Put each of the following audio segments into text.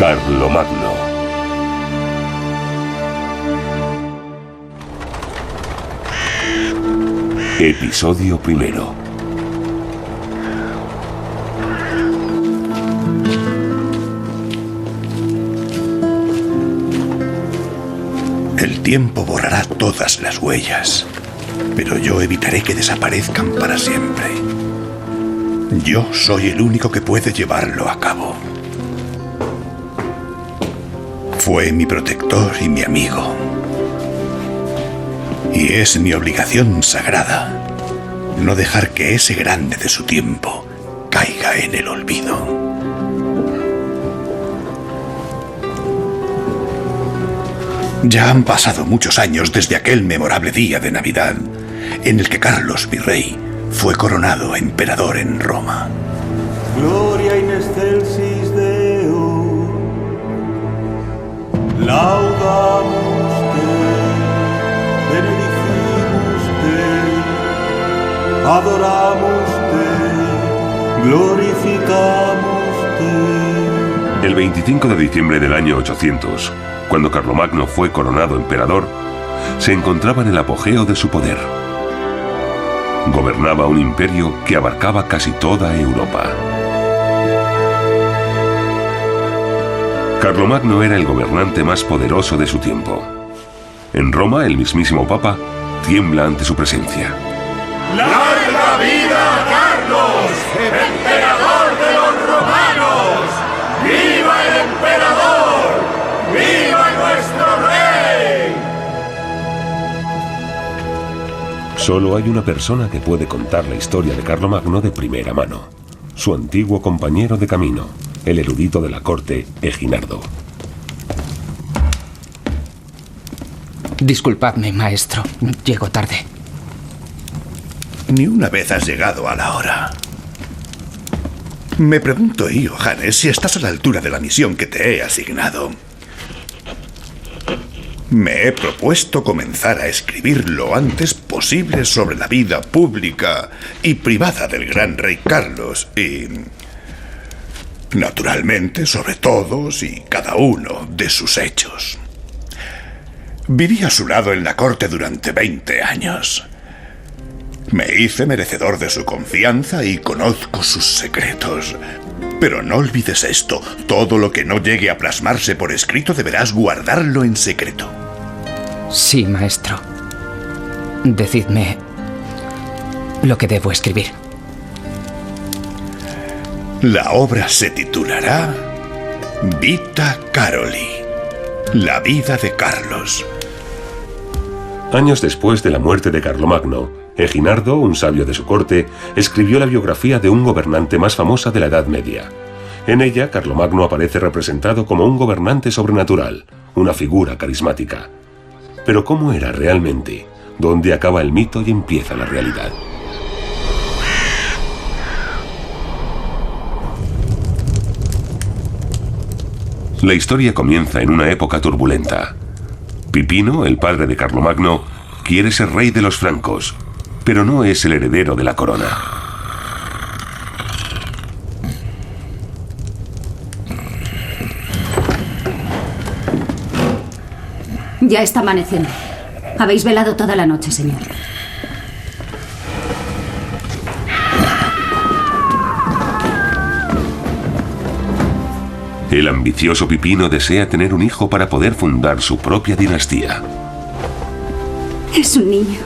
Carlomagno. Episodio primero. El tiempo borrará todas las huellas, pero yo evitaré que desaparezcan para siempre. Yo soy el único que puede llevarlo a cabo. Fue mi protector y mi amigo. Y es mi obligación sagrada no dejar que ese grande de su tiempo caiga en el olvido. Ya han pasado muchos años desde aquel memorable día de Navidad en el que Carlos Virrey fue coronado emperador en Roma. Gloria in excelsis Deo, laudamus Te, benedicimus Te, adoramus Te, glorificamos Te. El 25 de diciembre del año 800, cuando Carlomagno fue coronado emperador, se encontraba en el apogeo de su poder. Gobernaba un imperio que abarcaba casi toda Europa. Carlomagno era el gobernante más poderoso de su tiempo. En Roma, el mismísimo Papa tiembla ante su presencia. ¡Larga vida a Carlos, emperador de los romanos! ¡Viva el emperador! ¡Viva nuestro rey! Solo hay una persona que puede contar la historia de Carlomagno de primera mano: su antiguo compañero de camino, el erudito de la corte, Eginardo. Disculpadme, maestro. Llego tarde. Ni una vez has llegado a la hora. Me pregunto, Johannes, si estás a la altura de la misión que te he asignado. Me he propuesto comenzar a escribir lo antes posible sobre la vida pública y privada del gran rey Carlos y, naturalmente, sobre todos y cada uno de sus hechos. Viví a su lado en la corte durante 20 años. Me hice merecedor de su confianza y conozco sus secretos. Pero no olvides esto: todo lo que no llegue a plasmarse por escrito deberás guardarlo en secreto. Sí, maestro. Decidme lo que debo escribir. La obra se titulará Vita Caroli, la vida de Carlos. Años después de la muerte de Carlomagno, Eginardo, un sabio de su corte, escribió la biografía de un gobernante más famosa de la Edad Media. En ella, Carlomagno aparece representado como un gobernante sobrenatural, una figura carismática. Pero ¿cómo era realmente? ¿Dónde acaba el mito y empieza la realidad? La historia comienza en una época turbulenta. Pipino, el padre de Carlomagno, quiere ser rey de los francos, pero no es el heredero de la corona. Ya está amaneciendo. Habéis velado toda la noche, señor. El ambicioso Pipino desea tener un hijo para poder fundar su propia dinastía. Es un niño.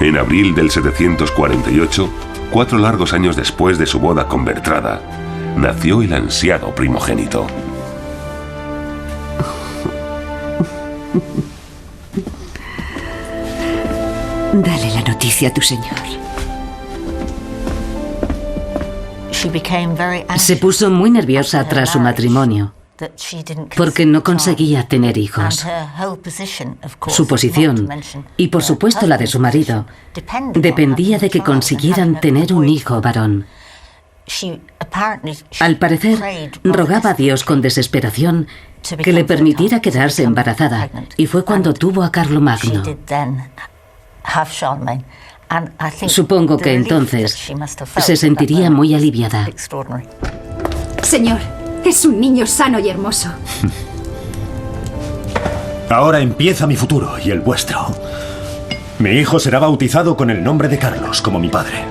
En abril del 748, 4 largos años después de su boda con Bertrada, nació el ansiado primogénito. Dale la noticia a tu señor. Se puso muy nerviosa tras su matrimonio, porque no conseguía tener hijos. Su posición, y por supuesto la de su marido, dependía de que consiguieran tener un hijo varón. Al parecer, rogaba a Dios con desesperación que le permitiera quedarse embarazada, y fue cuando tuvo a Carlomagno. Supongo que entonces se sentiría muy aliviada. Señor, es un niño sano y hermoso. Ahora empieza mi futuro y el vuestro. Mi hijo será bautizado con el nombre de Carlos, como mi padre.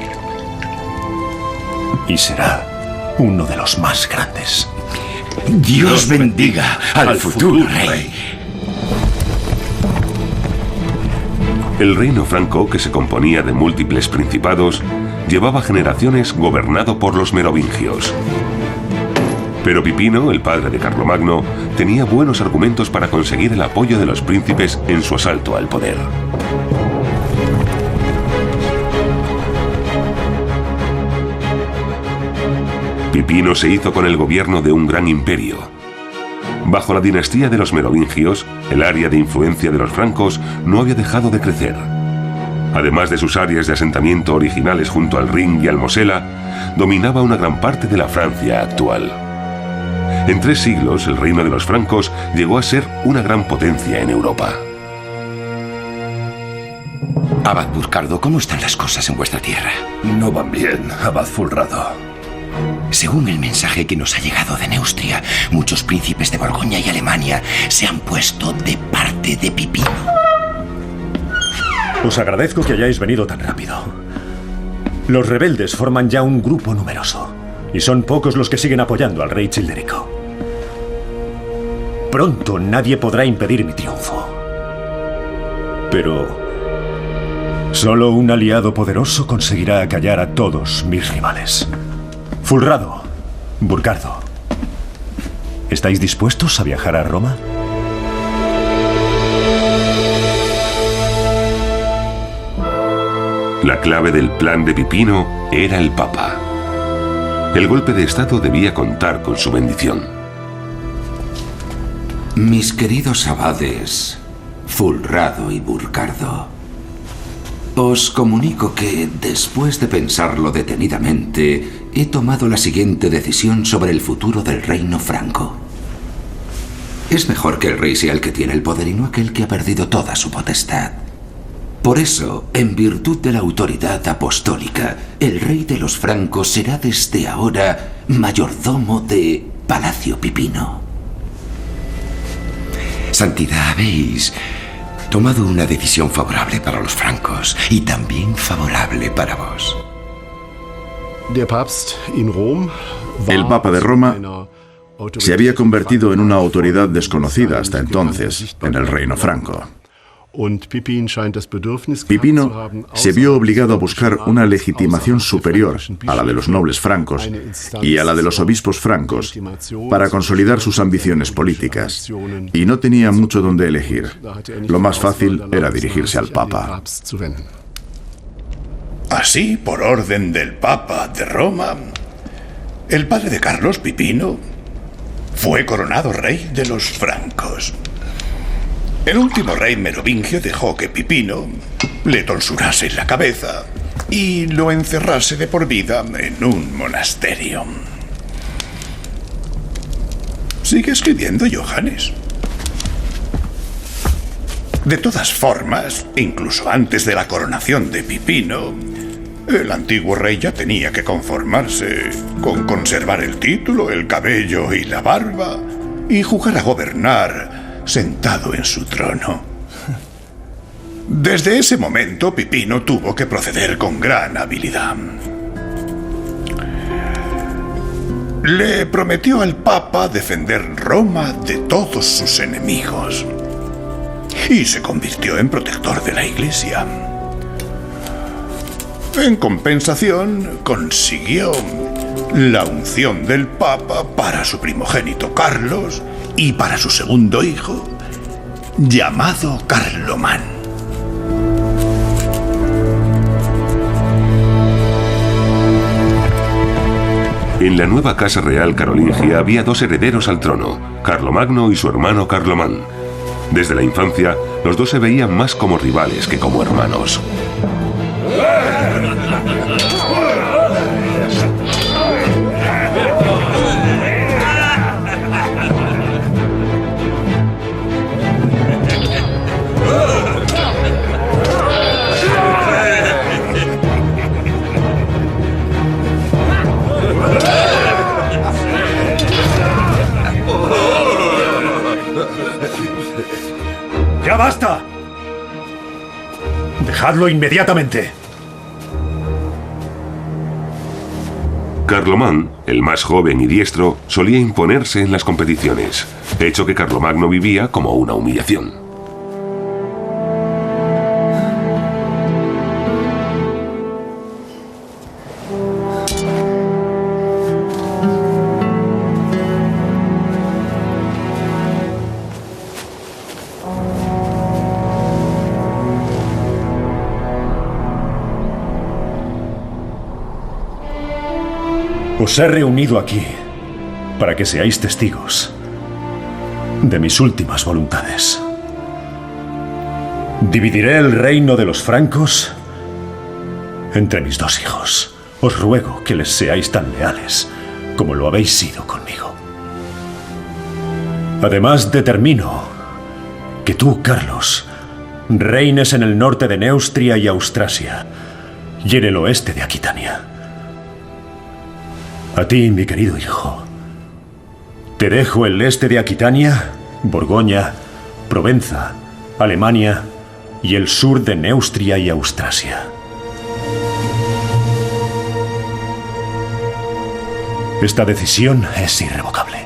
Y será uno de los más grandes. Dios bendiga al futuro rey. El reino franco, que se componía de múltiples principados, llevaba generaciones gobernado por los merovingios. Pero Pipino, el padre de Carlomagno, tenía buenos argumentos para conseguir el apoyo de los príncipes en su asalto al poder. Pipino se hizo con el gobierno de un gran imperio. Bajo la dinastía de los merovingios, el área de influencia de los francos no había dejado de crecer. Además de sus áreas de asentamiento originales junto al Rin y al Mosela, dominaba una gran parte de la Francia actual. En 3 siglos, el reino de los francos llegó a ser una gran potencia en Europa. Abad Burcardo, ¿cómo están las cosas en vuestra tierra? No van bien, Abad Fulrado. Según el mensaje que nos ha llegado de Neustria, muchos príncipes de Borgoña y Alemania se han puesto de parte de Pipino. Os agradezco que hayáis venido tan rápido. Los rebeldes forman ya un grupo numeroso, y son pocos los que siguen apoyando al rey Childerico. Pronto nadie podrá impedir mi triunfo. Pero solo un aliado poderoso conseguirá acallar a todos mis rivales. Fulrado, Burcardo, ¿estáis dispuestos a viajar a Roma? La clave del plan de Pipino era el Papa. El golpe de Estado debía contar con su bendición. Mis queridos abades, Fulrado y Burcardo, os comunico que, después de pensarlo detenidamente, he tomado la siguiente decisión sobre el futuro del reino franco. Es mejor que el rey sea el que tiene el poder y no aquel que ha perdido toda su potestad. Por eso, en virtud de la autoridad apostólica, el rey de los francos será desde ahora mayordomo de Palacio Pipino. Santidad, habéis tomado una decisión favorable para los francos y también favorable para vos. El Papa de Roma se había convertido en una autoridad desconocida hasta entonces en el reino franco. Pipino se vio obligado a buscar una legitimación superior a la de los nobles francos y a la de los obispos francos para consolidar sus ambiciones políticas, y no tenía mucho donde elegir. Lo más fácil era dirigirse al Papa. Así, por orden del Papa de Roma, el padre de Carlos, Pipino, fue coronado rey de los francos. El último rey merovingio dejó que Pipino le tonsurase la cabeza y lo encerrase de por vida en un monasterio. Sigue escribiendo, Johannes. De todas formas, incluso antes de la coronación de Pipino, el antiguo rey ya tenía que conformarse con conservar el título, el cabello y la barba y jugar a gobernar sentado en su trono. Desde ese momento, Pipino tuvo que proceder con gran habilidad. Le prometió al Papa defender Roma de todos sus enemigos y se convirtió en protector de la Iglesia. En compensación, consiguió la unción del Papa para su primogénito Carlos y para su segundo hijo, llamado Carlomán. En la nueva casa real carolingia había 2 herederos al trono, Carlomagno y su hermano Carlomán. Desde la infancia, los 2 se veían más como rivales que como hermanos. ¡Ya basta! ¡Dejadlo inmediatamente! Carlomán, el más joven y diestro, solía imponerse en las competiciones, hecho que Carlomagno vivía como una humillación. Os he reunido aquí para que seáis testigos de mis últimas voluntades. Dividiré el reino de los francos entre mis dos hijos. Os ruego que les seáis tan leales como lo habéis sido conmigo. Además, determino que tú, Carlos, reines en el norte de Neustria y Austrasia y en el oeste de Aquitania. A ti, mi querido hijo, te dejo el este de Aquitania, Borgoña, Provenza, Alemania y el sur de Neustria y Austrasia. Esta decisión es irrevocable.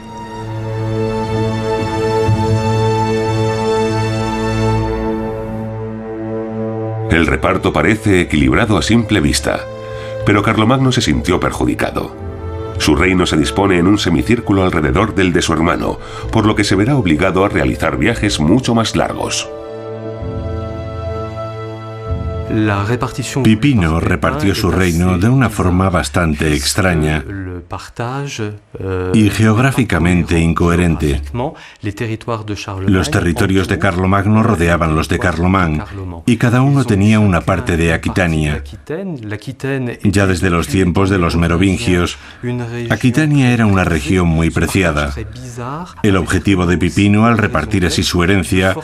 El reparto parece equilibrado a simple vista, pero Carlomagno se sintió perjudicado. Su reino se dispone en un semicírculo alrededor del de su hermano, por lo que se verá obligado a realizar viajes mucho más largos. Pipino repartió su reino de una forma bastante extraña y geográficamente incoherente. Los territorios de Carlomagno rodeaban los de Carlomán y cada uno tenía una parte de Aquitania. Ya desde los tiempos de los merovingios, Aquitania era una región muy preciada. El objetivo de Pipino al repartir así su herencia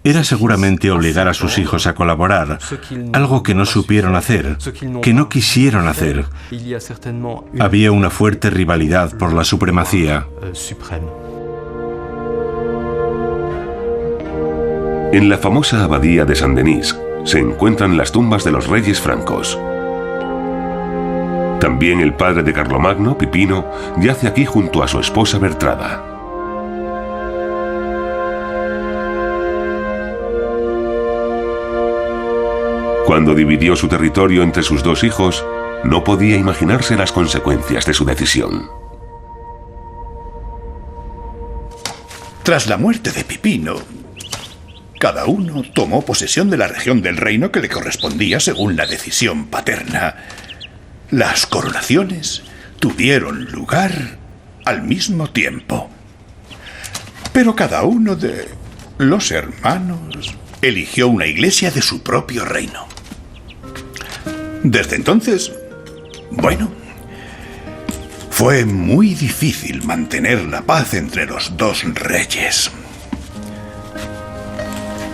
era seguramente obligar a sus hijos a colaborar, algo que no supieron hacer, que no quisieron hacer. Había una fuerte rivalidad por la supremacía. En la famosa abadía de Saint-Denis se encuentran las tumbas de los reyes francos. También el padre de Carlomagno, Pipino, yace aquí junto a su esposa Bertrada. Cuando dividió su territorio entre sus dos hijos, no podía imaginarse las consecuencias de su decisión. Tras la muerte de Pipino, cada uno tomó posesión de la región del reino que le correspondía según la decisión paterna. Las coronaciones tuvieron lugar al mismo tiempo. Pero cada uno de los hermanos eligió una iglesia de su propio reino. Desde entonces, bueno, fue muy difícil mantener la paz entre los dos reyes.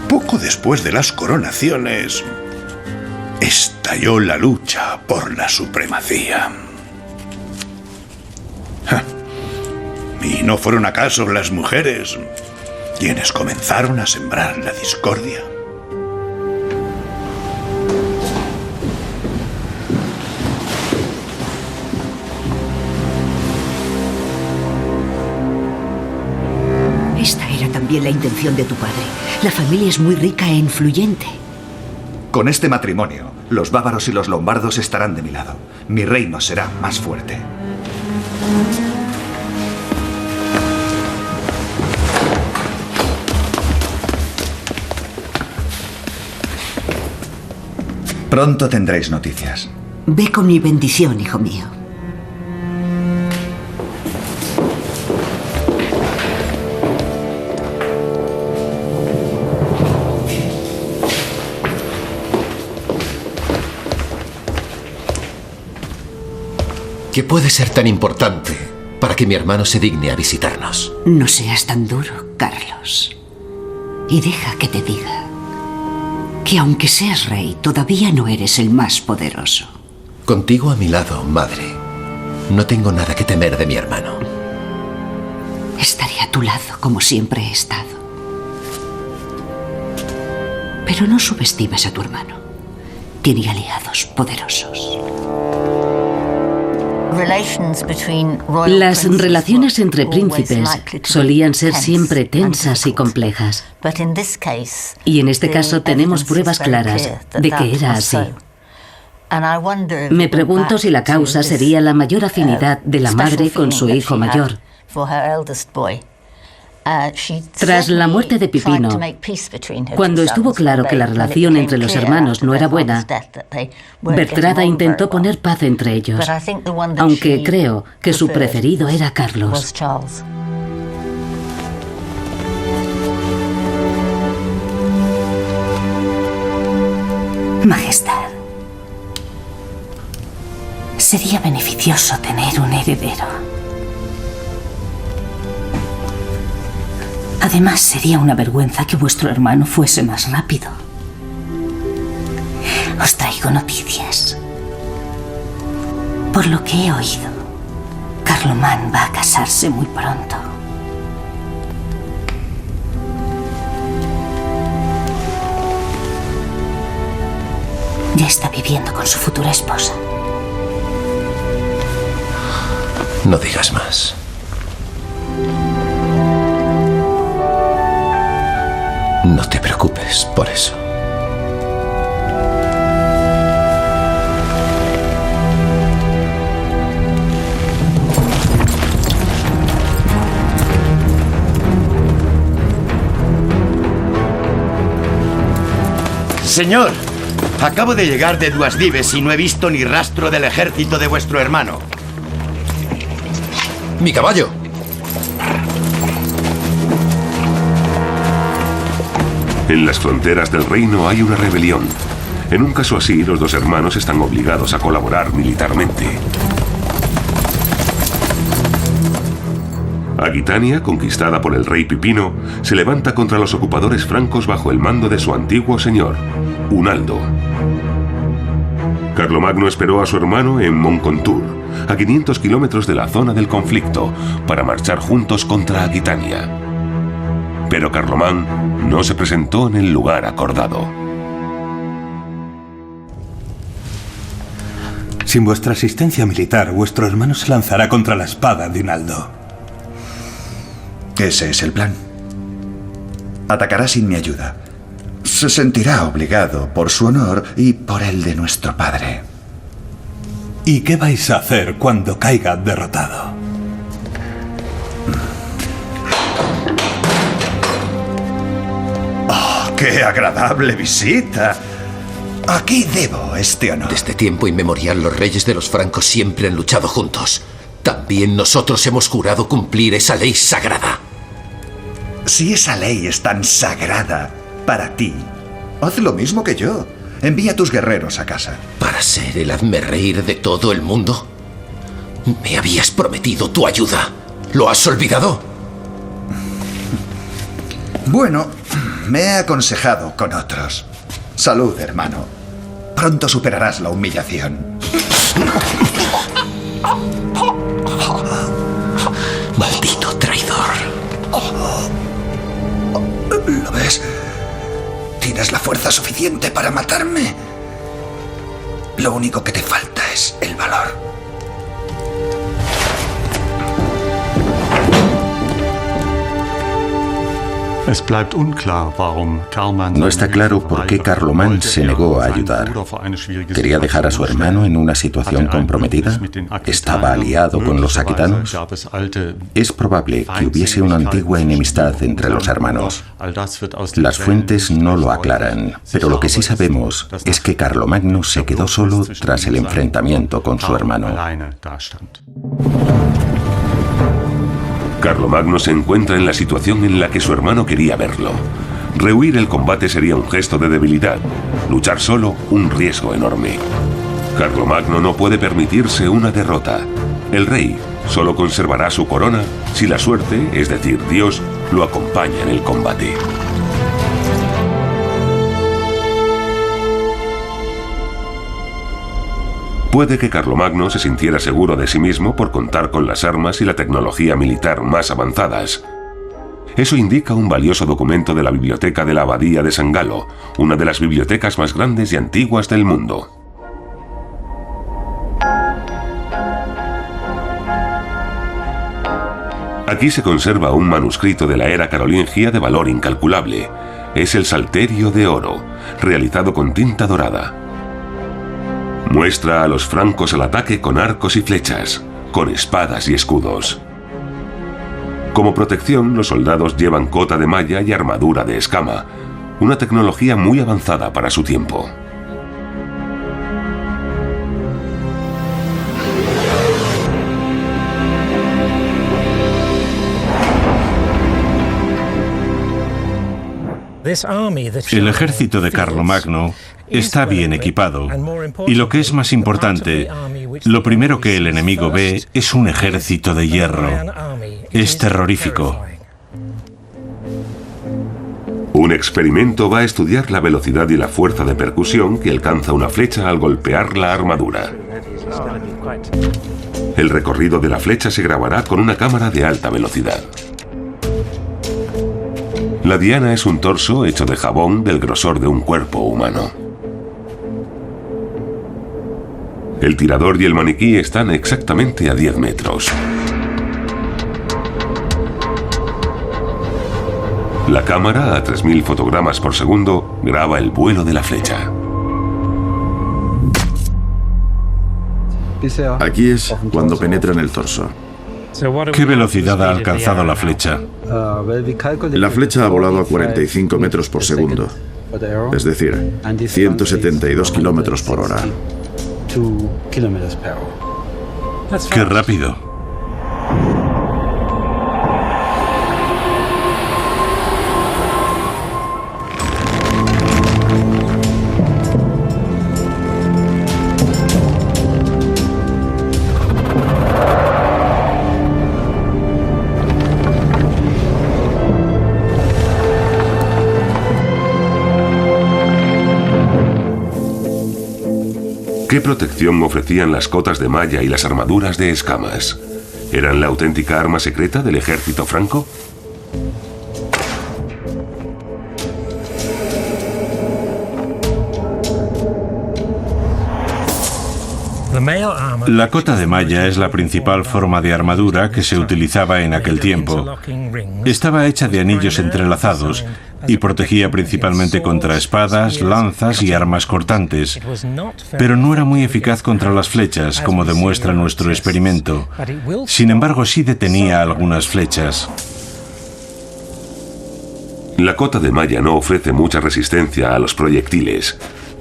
Poco después de las coronaciones, estalló la lucha por la supremacía. ¿Y no fueron acaso las mujeres quienes comenzaron a sembrar la discordia? Esta era también la intención de tu padre. La familia es muy rica e influyente. Con este matrimonio, los bávaros y los lombardos estarán de mi lado. Mi reino será más fuerte. Pronto tendréis noticias. Ve con mi bendición, hijo mío. ¿Qué puede ser tan importante para que mi hermano se digne a visitarnos? No seas tan duro, Carlos. Y deja que te diga que aunque seas rey, todavía no eres el más poderoso. Contigo a mi lado, madre, no tengo nada que temer de mi hermano. Estaré a tu lado como siempre he estado. Pero no subestimes a tu hermano. Tiene aliados poderosos. Las relaciones entre príncipes solían ser siempre tensas y complejas. Y en este caso tenemos pruebas claras de que era así. Me pregunto si la causa sería la mayor afinidad de la madre con su hijo mayor. Tras la muerte de Pipino, cuando estuvo claro que la relación entre los hermanos no era buena, Bertrada intentó poner paz entre ellos, aunque creo que su preferido era Carlos. Majestad, sería beneficioso tener un heredero. Además, sería una vergüenza que vuestro hermano fuese más rápido. Os traigo noticias. Por lo que he oído, Carloman va a casarse muy pronto. Ya está viviendo con su futura esposa. No digas más. No te preocupes por eso. Señor, acabo de llegar de Duasdives y no he visto ni rastro del ejército de vuestro hermano. ¡Mi caballo! En las fronteras del reino hay una rebelión. En un caso así, los dos hermanos están obligados a colaborar militarmente. Aquitania, conquistada por el rey Pipino, se levanta contra los ocupadores francos bajo el mando de su antiguo señor, Unaldo. Carlomagno esperó a su hermano en Moncontour, a 500 kilómetros de la zona del conflicto, para marchar juntos contra Aquitania. Pero Carlomán no se presentó en el lugar acordado. Sin vuestra asistencia militar, vuestro hermano se lanzará contra la espada de Unaldo. Ese es el plan. Atacará sin mi ayuda. Se sentirá obligado por su honor y por el de nuestro padre. ¿Y qué vais a hacer cuando caiga derrotado? ¡Oh, qué agradable visita! ¿A qué debo este honor? Desde tiempo inmemorial los reyes de los francos siempre han luchado juntos. También nosotros hemos jurado cumplir esa ley sagrada. Si esa ley es tan sagrada para ti, haz lo mismo que yo. Envía a tus guerreros a casa. ¿Para ser el hazmerreír de todo el mundo? Me habías prometido tu ayuda. ¿Lo has olvidado? Bueno, me he aconsejado con otros. Salud, hermano. Pronto superarás la humillación. Maldito traidor. ¿Lo ves? ¿Tienes la fuerza suficiente para matarme? Lo único que te falta es el valor. No está claro por qué Carlomán se negó a ayudar. ¿Quería dejar a su hermano en una situación comprometida? ¿Estaba aliado con los aquitanos? Es probable que hubiese una antigua enemistad entre los hermanos. Las fuentes no lo aclaran, pero lo que sí sabemos es que Carlomagno se quedó solo tras el enfrentamiento con su hermano. Carlomagno se encuentra en la situación en la que su hermano quería verlo. Rehuir el combate sería un gesto de debilidad. Luchar solo, un riesgo enorme. Carlomagno no puede permitirse una derrota. El rey solo conservará su corona si la suerte, es decir, Dios, lo acompaña en el combate. Puede que Carlomagno se sintiera seguro de sí mismo por contar con las armas y la tecnología militar más avanzadas. Eso indica un valioso documento de la biblioteca de la Abadía de San Galo, una de las bibliotecas más grandes y antiguas del mundo. Aquí se conserva un manuscrito de la era carolingia de valor incalculable. Es el Salterio de Oro, realizado con tinta dorada. Muestra a los francos al ataque con arcos y flechas, con espadas y escudos. Como protección, los soldados llevan cota de malla y armadura de escama, una tecnología muy avanzada para su tiempo. El ejército de Carlomagno está bien equipado y lo que es más importante, lo primero que el enemigo ve es un ejército de hierro. Es terrorífico. Un experimento va a estudiar la velocidad y la fuerza de percusión que alcanza una flecha al golpear la armadura. El recorrido de la flecha se grabará con una cámara de alta velocidad. La diana es un torso hecho de jabón del grosor de un cuerpo humano. El tirador y el maniquí están exactamente a 10 metros. La cámara, a 3000 fotogramas por segundo, graba el vuelo de la flecha. Aquí es cuando penetra en el torso. ¿Qué velocidad ha alcanzado la flecha? La flecha ha volado a 45 metros por segundo, es decir, 172 kilómetros por hora. ¡Qué rápido! ¿Qué protección ofrecían las cotas de malla y las armaduras de escamas? ¿Eran la auténtica arma secreta del ejército franco? La cota de malla es la principal forma de armadura que se utilizaba en aquel tiempo. Estaba hecha de anillos entrelazados y protegía principalmente contra espadas, lanzas y armas cortantes, pero no era muy eficaz contra las flechas, como demuestra nuestro experimento. Sin embargo, sí detenía algunas flechas. La cota de malla no ofrece mucha resistencia a los proyectiles,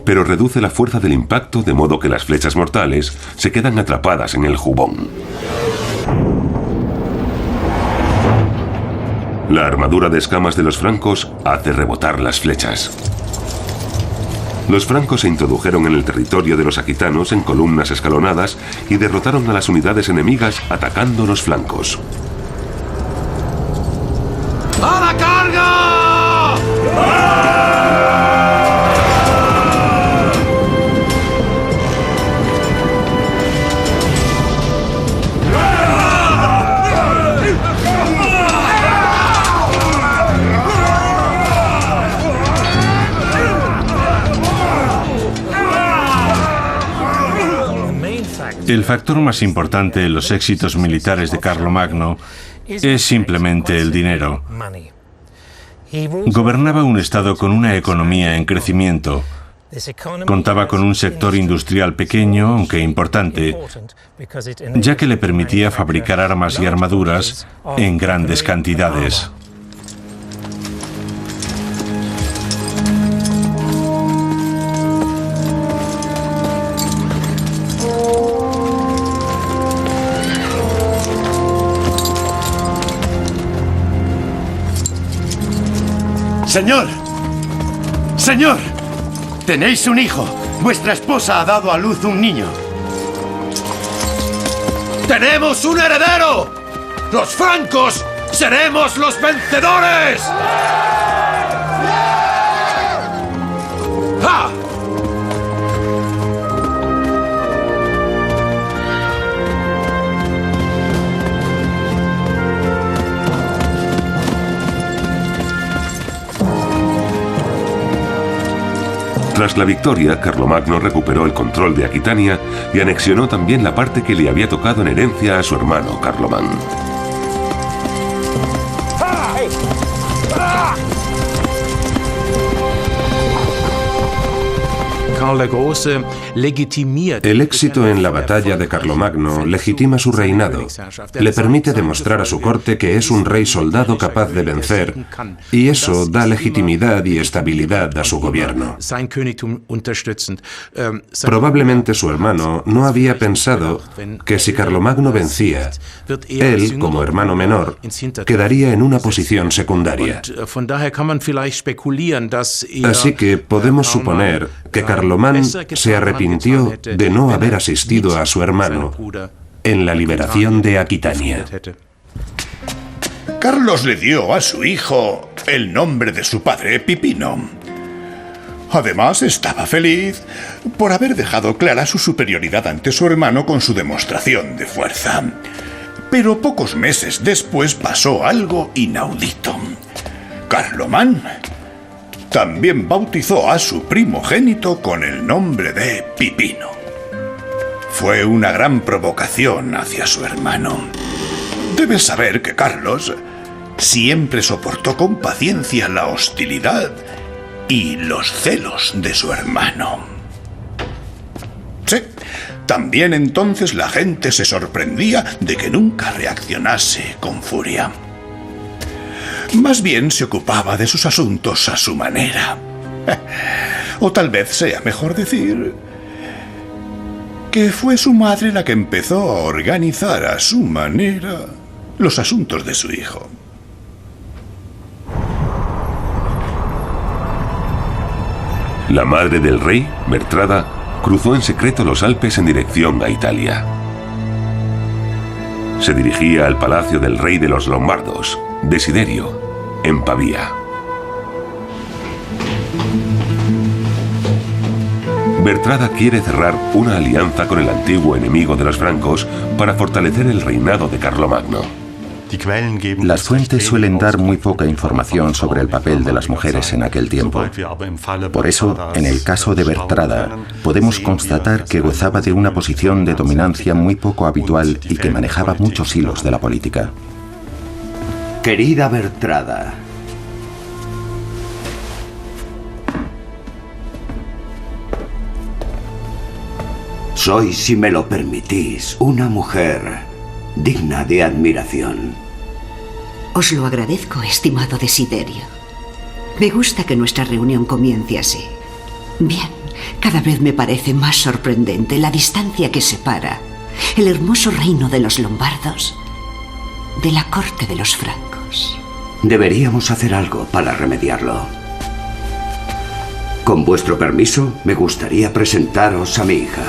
pero reduce la fuerza del impacto de modo que las flechas mortales se quedan atrapadas en el jubón. La armadura de escamas de los francos hace rebotar las flechas. Los francos se introdujeron en el territorio de los aquitanos en columnas escalonadas y derrotaron a las unidades enemigas atacando los flancos. ¡A la carga! El factor más importante en los éxitos militares de Carlomagno es simplemente el dinero. Gobernaba un estado con una economía en crecimiento. Contaba con un sector industrial pequeño, aunque importante, ya que le permitía fabricar armas y armaduras en grandes cantidades. ¡Señor! ¡Señor! Tenéis un hijo. Vuestra esposa ha dado a luz un niño. ¡Tenemos un heredero! ¡Los francos seremos los vencedores! ¡Ah! Tras la victoria, Carlomagno recuperó el control de Aquitania y anexionó también la parte que le había tocado en herencia a su hermano Carlomán. El éxito en la batalla de Carlomagno legitima su reinado, le permite demostrar a su corte que es un rey soldado capaz de vencer, y eso da legitimidad y estabilidad a su gobierno. Probablemente su hermano no había pensado que si Carlomagno vencía, él, como hermano menor, quedaría en una posición secundaria. Así que podemos suponer que Carlomán se arrepintió de no haber asistido a su hermano en la liberación de Aquitania. Carlos le dio a su hijo el nombre de su padre, Pipino. Además, estaba feliz por haber dejado clara su superioridad ante su hermano con su demostración de fuerza. Pero pocos meses después pasó algo inaudito. Carlomán también bautizó a su primogénito con el nombre de Pipino. Fue una gran provocación hacia su hermano. Debes saber que Carlos siempre soportó con paciencia la hostilidad y los celos de su hermano. Sí, también entonces la gente se sorprendía de que nunca reaccionase con furia. Más bien se ocupaba de sus asuntos a su manera. O tal vez sea mejor decir que fue su madre la que empezó a organizar a su manera los asuntos de su hijo. La madre del rey, Bertrada, cruzó en secreto los Alpes en dirección a Italia. Se dirigía al palacio del rey de los Lombardos, Desiderio, en Pavía. Bertrada quiere cerrar una alianza con el antiguo enemigo de los francos para fortalecer el reinado de Carlomagno. Las fuentes suelen dar muy poca información sobre el papel de las mujeres en aquel tiempo. Por eso, en el caso de Bertrada, podemos constatar que gozaba de una posición de dominancia muy poco habitual y que manejaba muchos hilos de la política. Querida Bertrada, soy, si me lo permitís, una mujer digna de admiración. Os lo agradezco, estimado Desiderio. Me gusta que nuestra reunión comience así. Bien, cada vez me parece más sorprendente la distancia que separa el hermoso reino de los lombardos de la corte de los francos. Deberíamos hacer algo para remediarlo. Con vuestro permiso, me gustaría presentaros a mi hija.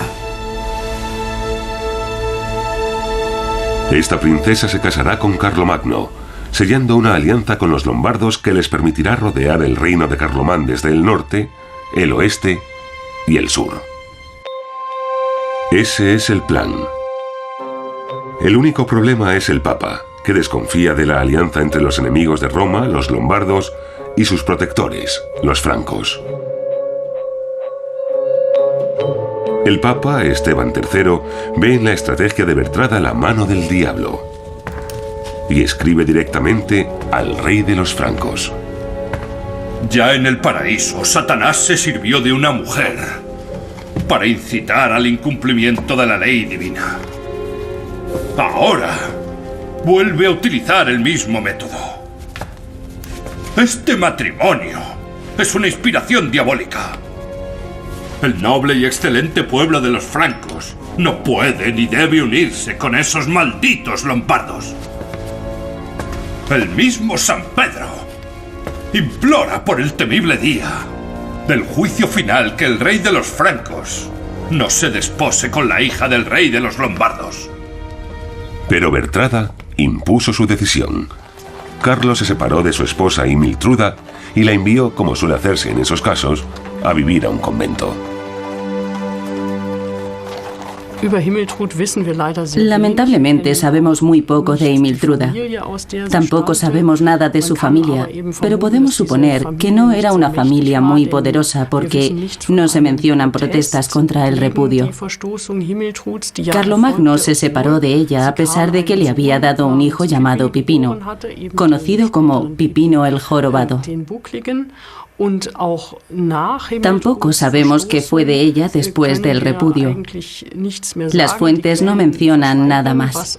Esta princesa se casará con Carlomagno, sellando una alianza con los lombardos que les permitirá rodear el reino de Carlomán desde el norte, el oeste y el sur. Ese es el plan. El único problema es el Papa, que desconfía de la alianza entre los enemigos de Roma, los lombardos, y sus protectores, los francos. El Papa, Esteban III, ve en la estrategia de Bertrada la mano del diablo y escribe directamente al rey de los francos. Ya en el paraíso, Satanás se sirvió de una mujer para incitar al incumplimiento de la ley divina. Ahora vuelve a utilizar el mismo método. Este matrimonio es una inspiración diabólica. El noble y excelente pueblo de los francos no puede ni debe unirse con esos malditos lombardos. El mismo San Pedro implora por el temible día del juicio final que el rey de los francos no se despose con la hija del rey de los lombardos. Pero Bertrada impuso su decisión. Carlos se separó de su esposa Imiltruda y la envió, como suele hacerse en esos casos, a vivir a un convento. Lamentablemente sabemos muy poco de Himiltruda. Tampoco sabemos nada de su familia, pero podemos suponer que no era una familia muy poderosa porque no se mencionan protestas contra el repudio. Carlomagno se separó de ella a pesar de que le había dado un hijo llamado Pipino, conocido como Pipino el Jorobado. Tampoco sabemos qué fue de ella después del repudio. Las fuentes no mencionan nada más.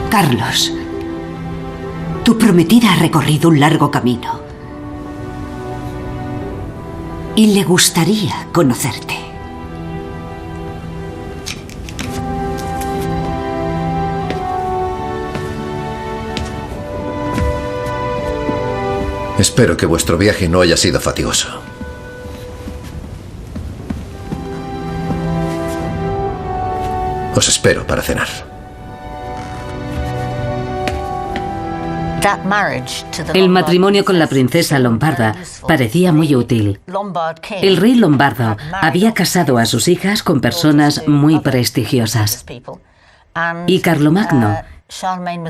Carlos, tu prometida ha recorrido un largo camino y le gustaría conocerte. Espero que vuestro viaje no haya sido fatigoso. Os espero para cenar. El matrimonio con la princesa lombarda parecía muy útil. El rey lombardo había casado a sus hijas con personas muy prestigiosas. Y Carlomagno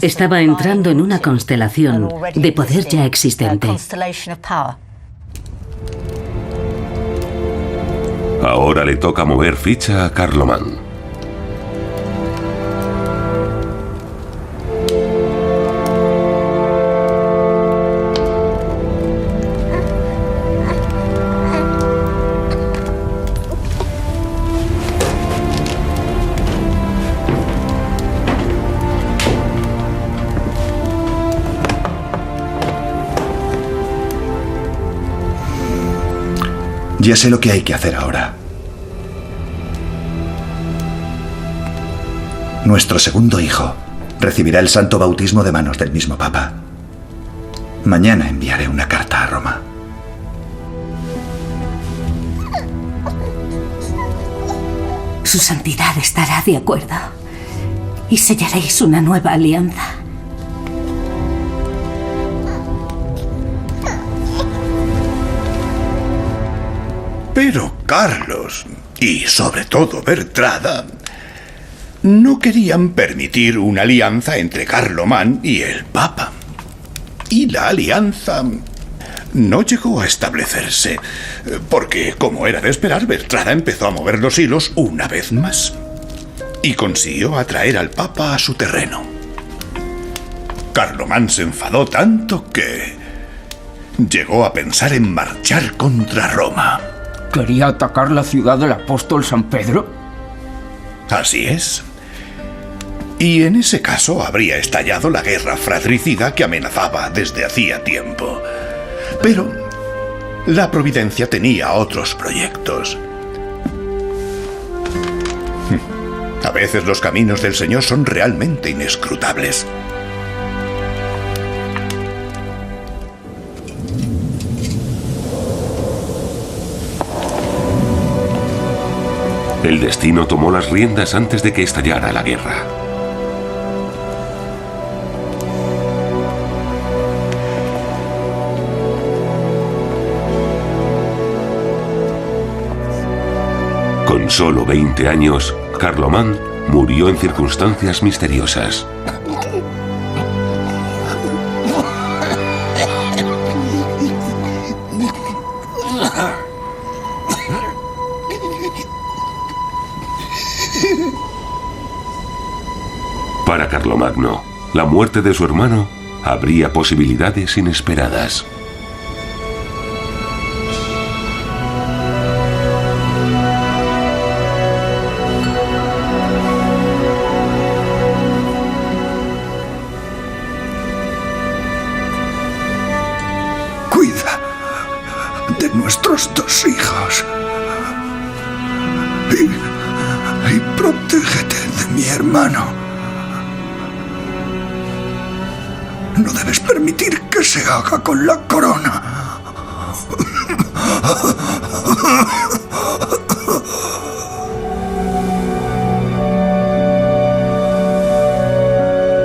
estaba entrando en una constelación de poder ya existente. Ahora le toca mover ficha a Carlomán. Ya sé lo que hay que hacer ahora. Nuestro segundo hijo recibirá el santo bautismo de manos del mismo Papa. Mañana enviaré una carta a Roma. Su santidad estará de acuerdo y sellaréis una nueva alianza. Pero Carlos, y sobre todo Bertrada, no querían permitir una alianza entre Carlomán y el Papa. Y la alianza no llegó a establecerse, porque, como era de esperar, Bertrada empezó a mover los hilos una vez más y consiguió atraer al Papa a su terreno. Carlomán se enfadó tanto que llegó a pensar en marchar contra Roma. ¿Quería atacar la ciudad del apóstol San Pedro? Así es. Y en ese caso habría estallado la guerra fratricida que amenazaba desde hacía tiempo. Pero la providencia tenía otros proyectos. A veces los caminos del Señor son realmente inescrutables. El destino tomó las riendas antes de que estallara la guerra. Con solo 20 años, Carlomán murió en circunstancias misteriosas. Para Carlomagno, la muerte de su hermano abría posibilidades inesperadas. Cuida de nuestros dos hijos y protégete de mi hermano. No debes permitir que se haga con la corona.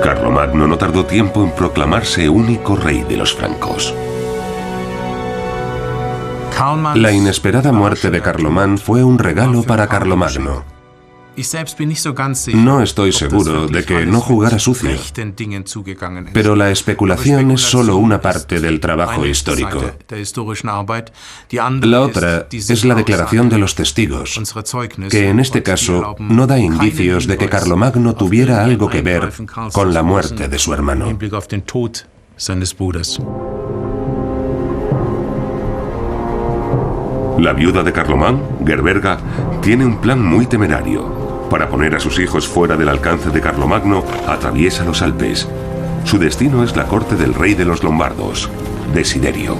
Carlomagno no tardó tiempo en proclamarse único rey de los francos. La inesperada muerte de Carlomán fue un regalo para Carlomagno. No estoy seguro de que no jugara sucio, pero la especulación es solo una parte del trabajo histórico. La otra es la declaración de los testigos, que en este caso no da indicios de que Carlomagno tuviera algo que ver con la muerte de su hermano. La viuda de Carlomán, Gerberga, tiene un plan muy temerario. Para poner a sus hijos fuera del alcance de Carlomagno, atraviesa los Alpes. Su destino es la corte del rey de los lombardos, Desiderio.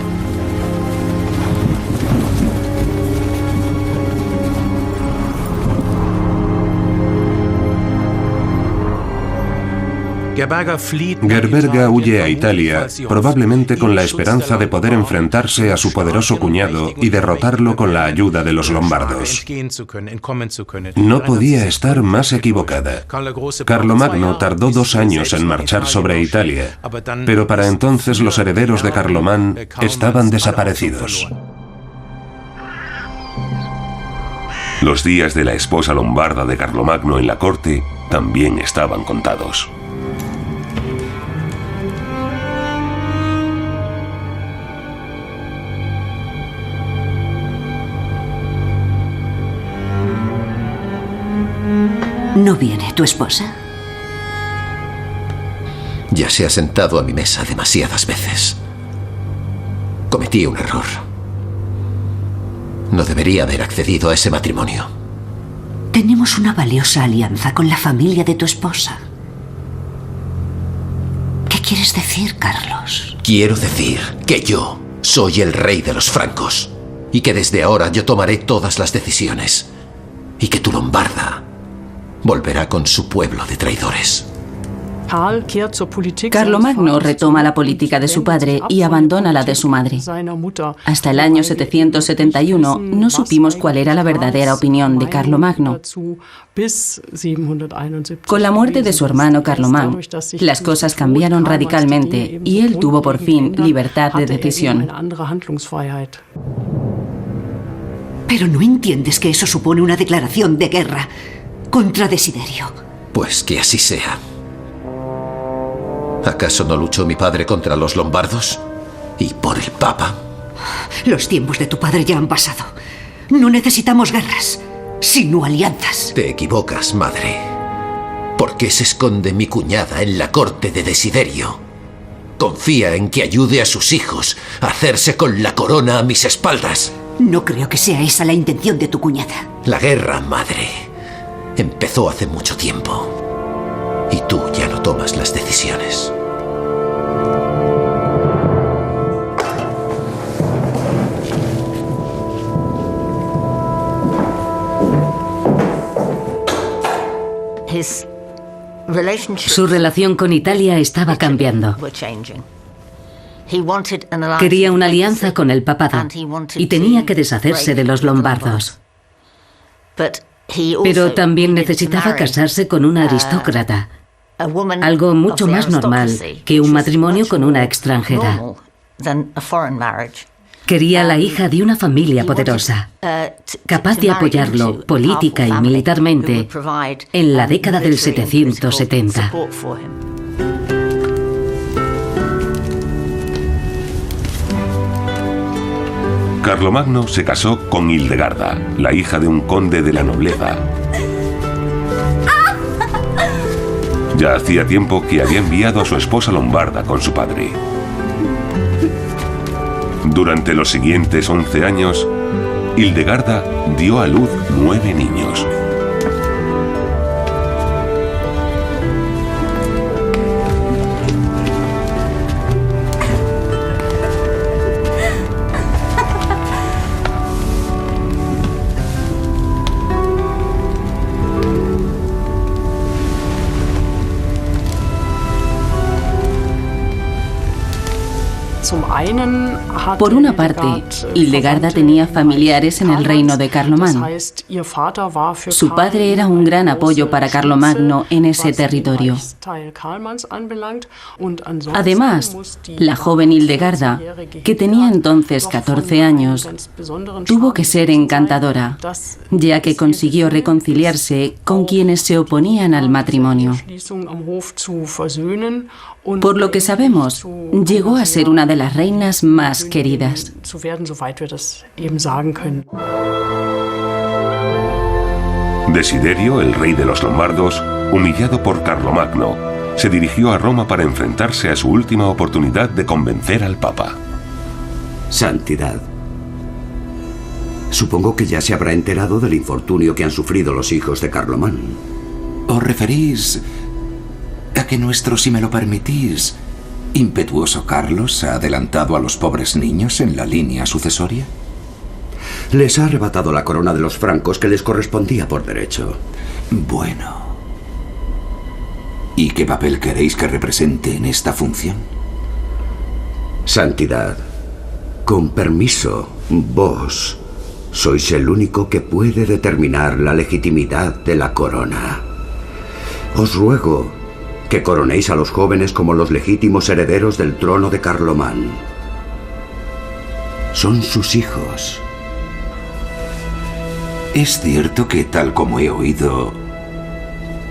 Gerberga huye a Italia, probablemente con la esperanza de poder enfrentarse a su poderoso cuñado y derrotarlo con la ayuda de los lombardos. No podía estar más equivocada. Carlomagno tardó 2 años en marchar sobre Italia, pero para entonces los herederos de Carlomán estaban desaparecidos. Los días de la esposa lombarda de Carlomagno en la corte también estaban contados. ¿No viene tu esposa? Ya se ha sentado a mi mesa demasiadas veces. Cometí un error. No debería haber accedido a ese matrimonio. Tenemos una valiosa alianza con la familia de tu esposa. ¿Qué quieres decir, Carlos? Quiero decir que yo soy el rey de los francos y que desde ahora yo tomaré todas las decisiones y que tu lombarda volverá con su pueblo de traidores. Carlomagno retoma la política de su padre y abandona la de su madre. Hasta el año 771 no supimos cuál era la verdadera opinión de Carlomagno. Con la muerte de su hermano Carlomán, las cosas cambiaron radicalmente y él tuvo por fin libertad de decisión. Pero no entiendes que eso supone una declaración de guerra contra Desiderio. Pues que así sea. ¿Acaso no luchó mi padre contra los lombardos? ¿Y por el Papa? Los tiempos de tu padre ya han pasado. No necesitamos guerras, sino alianzas. Te equivocas, madre. ¿Por qué se esconde mi cuñada en la corte de Desiderio? Confía en que ayude a sus hijos a hacerse con la corona a mis espaldas. No creo que sea esa la intención de tu cuñada. La guerra, madre, empezó hace mucho tiempo. Y tú ya no tomas las decisiones. Su relación con Italia estaba cambiando. Quería una alianza con el papado y tenía que deshacerse de los lombardos. Pero también necesitaba casarse con una aristócrata, algo mucho más normal que un matrimonio con una extranjera. Quería la hija de una familia poderosa, capaz de apoyarlo política y militarmente en la década del 770. Carlomagno se casó con Hildegarda, la hija de un conde de la nobleza. Ya hacía tiempo que había enviado a su esposa lombarda con su padre. Durante los siguientes 11 años, Hildegarda dio a luz 9 niños. Por una parte, Hildegarda tenía familiares en el reino de Carlomán. Su padre era un gran apoyo para Carlomagno en ese territorio. Además, la joven Hildegarda, que tenía entonces 14 años, tuvo que ser encantadora, ya que consiguió reconciliarse con quienes se oponían al matrimonio. Por lo que sabemos, llegó a ser una de las reinas más queridas. Desiderio, el rey de los lombardos, humillado por Carlomagno, se dirigió a Roma para enfrentarse a su última oportunidad de convencer al Papa. Santidad, supongo que ya se habrá enterado del infortunio que han sufrido los hijos de Carlomán. ¿Os referís a que nuestro, si me lo permitís, impetuoso Carlos ha adelantado a los pobres niños en la línea sucesoria? Les ha arrebatado la corona de los francos que les correspondía por derecho. Bueno. ¿Y qué papel queréis que represente en esta función? Santidad, con permiso, vos sois el único que puede determinar la legitimidad de la corona. Os ruego que coronéis a los jóvenes como los legítimos herederos del trono de Carlomán. Son sus hijos. ¿Es cierto que, tal como he oído,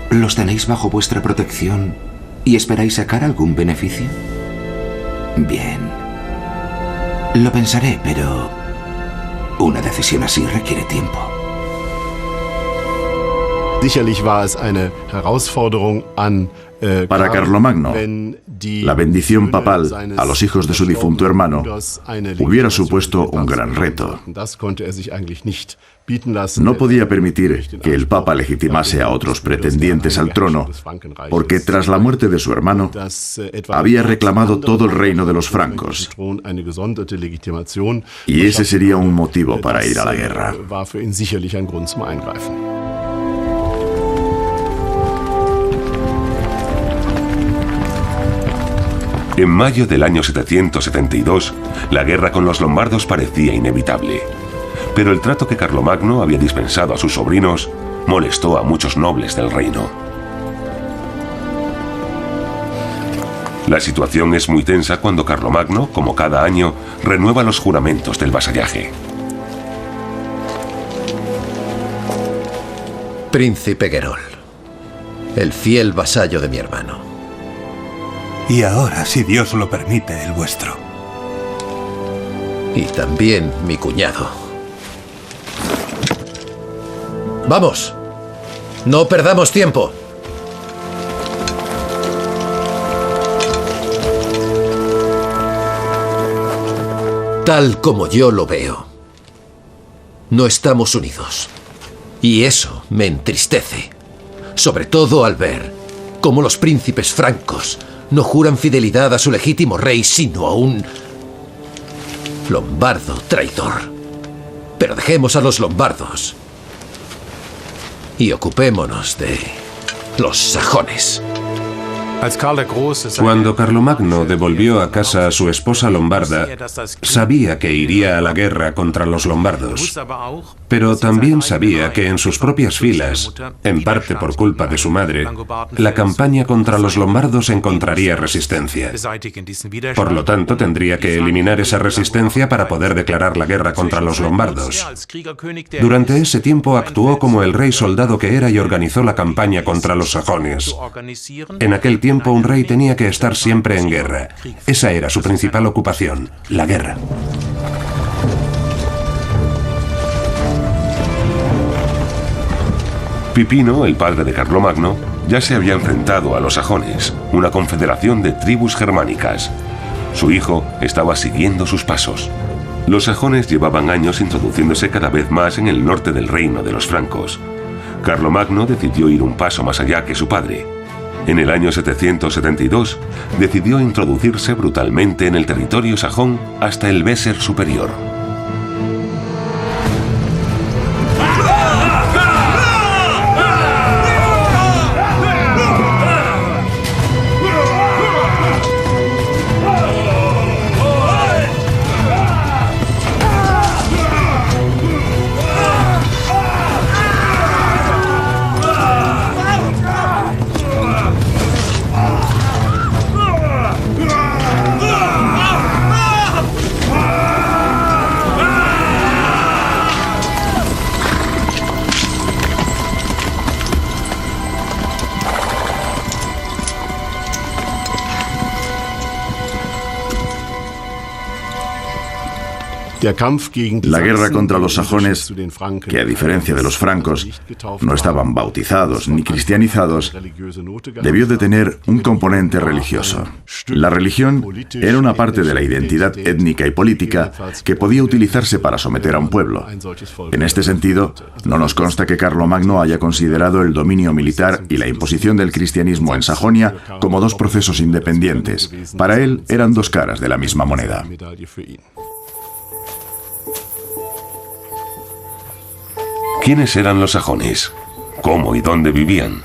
los tenéis bajo vuestra protección y esperáis sacar algún beneficio? Bien. Lo pensaré, pero una decisión así requiere tiempo. Sicherlich war es eine Herausforderung an Para Carlomagno, la bendición papal a los hijos de su difunto hermano hubiera supuesto un gran reto. No podía permitir que el Papa legitimase a otros pretendientes al trono, porque tras la muerte de su hermano, había reclamado todo el reino de los francos, y ese sería un motivo para ir a la guerra. En mayo del año 772, la guerra con los lombardos parecía inevitable. Pero el trato que Carlomagno había dispensado a sus sobrinos molestó a muchos nobles del reino. La situación es muy tensa cuando Carlomagno, como cada año, renueva los juramentos del vasallaje. Príncipe Guerol, el fiel vasallo de mi hermano. Y ahora, si Dios lo permite, el vuestro. Y también mi cuñado. ¡Vamos! ¡No perdamos tiempo! Tal como yo lo veo, no estamos unidos. Y eso me entristece. Sobre todo al ver cómo los príncipes francos no juran fidelidad a su legítimo rey, sino a un lombardo traidor. Pero dejemos a los lombardos y ocupémonos de los sajones. Cuando Carlomagno devolvió a casa a su esposa lombarda, sabía que iría a la guerra contra los lombardos, pero también sabía que en sus propias filas, en parte por culpa de su madre, la campaña contra los lombardos encontraría resistencia. Por lo tanto, tendría que eliminar esa resistencia para poder declarar la guerra contra los lombardos. Durante ese tiempo actuó como el rey soldado que era y organizó la campaña contra los sajones. En aquel tiempo un rey tenía que estar siempre en guerra. Esa era su principal ocupación, la guerra. Pipino, el padre de Carlomagno, ya se había enfrentado a los sajones, una confederación de tribus germánicas. Su hijo estaba siguiendo sus pasos. Los sajones llevaban años introduciéndose cada vez más en el norte del reino de los francos. Carlomagno decidió ir un paso más allá que su padre. En el año 772, decidió introducirse brutalmente en el territorio sajón hasta el Weser superior. La guerra contra los sajones, que a diferencia de los francos no estaban bautizados ni cristianizados, debió de tener un componente religioso. La religión era una parte de la identidad étnica y política que podía utilizarse para someter a un pueblo. En este sentido, no nos consta que Carlomagno haya considerado el dominio militar y la imposición del cristianismo en Sajonia como dos procesos independientes. Para él eran dos caras de la misma moneda. ¿Quiénes eran los sajones? ¿Cómo y dónde vivían?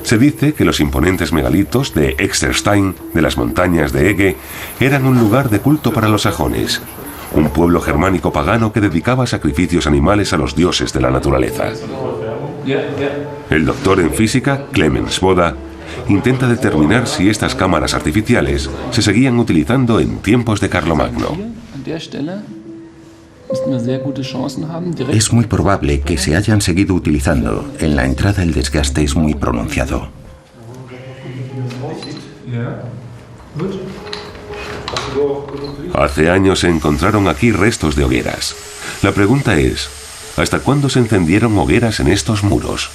Se dice que los imponentes megalitos de Exterstein, de las montañas de Ege, eran un lugar de culto para los sajones, un pueblo germánico pagano que dedicaba sacrificios animales a los dioses de la naturaleza. El doctor en física, Clemens Boda, intenta determinar si estas cámaras artificiales se seguían utilizando en tiempos de Carlomagno. Es muy probable que se hayan seguido utilizando. En la entrada el desgaste es muy pronunciado. Hace años se encontraron aquí restos de hogueras. La pregunta es, ¿hasta cuándo se encendieron hogueras en estos muros?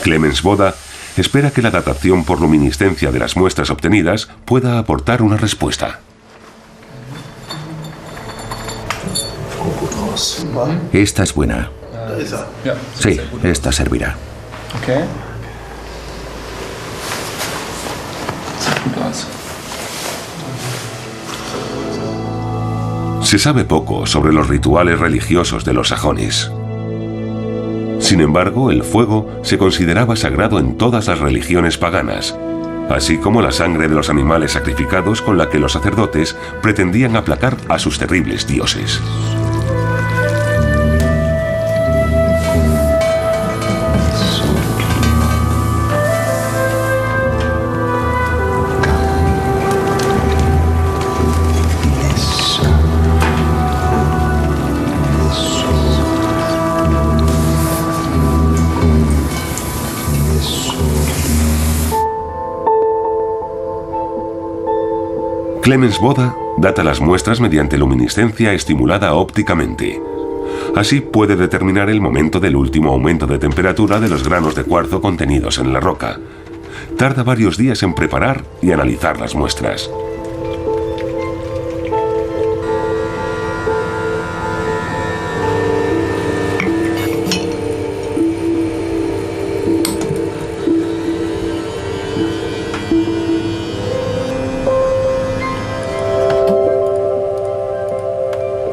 Clemens Boda espera que la datación por luminiscencia de las muestras obtenidas pueda aportar una respuesta. Esta es buena. Sí, esta servirá. Se sabe poco sobre los rituales religiosos de los sajones. Sin embargo, el fuego se consideraba sagrado en todas las religiones paganas, así como la sangre de los animales sacrificados con la que los sacerdotes pretendían aplacar a sus terribles dioses. Clemens Boda data las muestras mediante luminiscencia estimulada ópticamente. Así puede determinar el momento del último aumento de temperatura de los granos de cuarzo contenidos en la roca. Tarda varios días en preparar y analizar las muestras.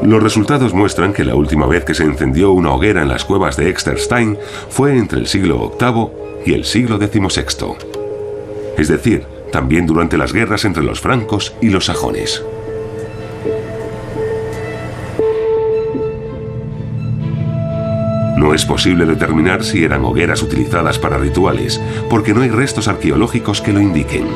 Los resultados muestran que la última vez que se encendió una hoguera en las cuevas de Exterstein fue entre el siglo VIII y el siglo XVI. Es decir, también durante las guerras entre los francos y los sajones. No es posible determinar si eran hogueras utilizadas para rituales, porque no hay restos arqueológicos que lo indiquen.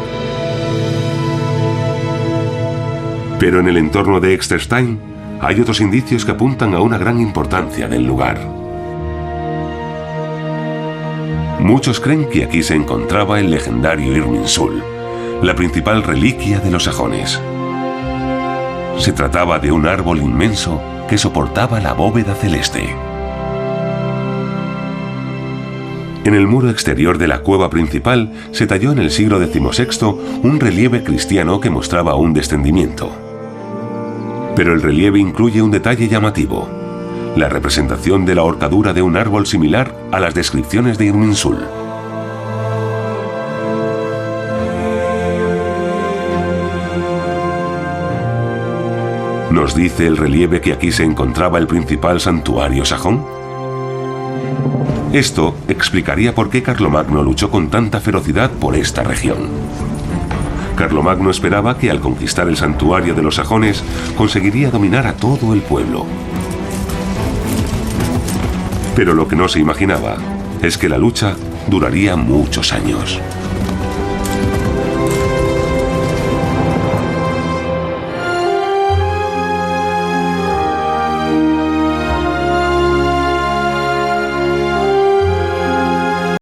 Pero en el entorno de Exterstein hay otros indicios que apuntan a una gran importancia del lugar. Muchos creen que aquí se encontraba el legendario Irminsul, la principal reliquia de los sajones. Se trataba de un árbol inmenso que soportaba la bóveda celeste. En el muro exterior de la cueva principal se talló en el siglo XVI un relieve cristiano que mostraba un descendimiento. Pero el relieve incluye un detalle llamativo: la representación de la horcadura de un árbol similar a las descripciones de Irminsul. ¿Nos dice el relieve que aquí se encontraba el principal santuario sajón? Esto explicaría por qué Carlomagno luchó con tanta ferocidad por esta región. Carlomagno esperaba que al conquistar el santuario de los sajones conseguiría dominar a todo el pueblo. Pero lo que no se imaginaba es que la lucha duraría muchos años.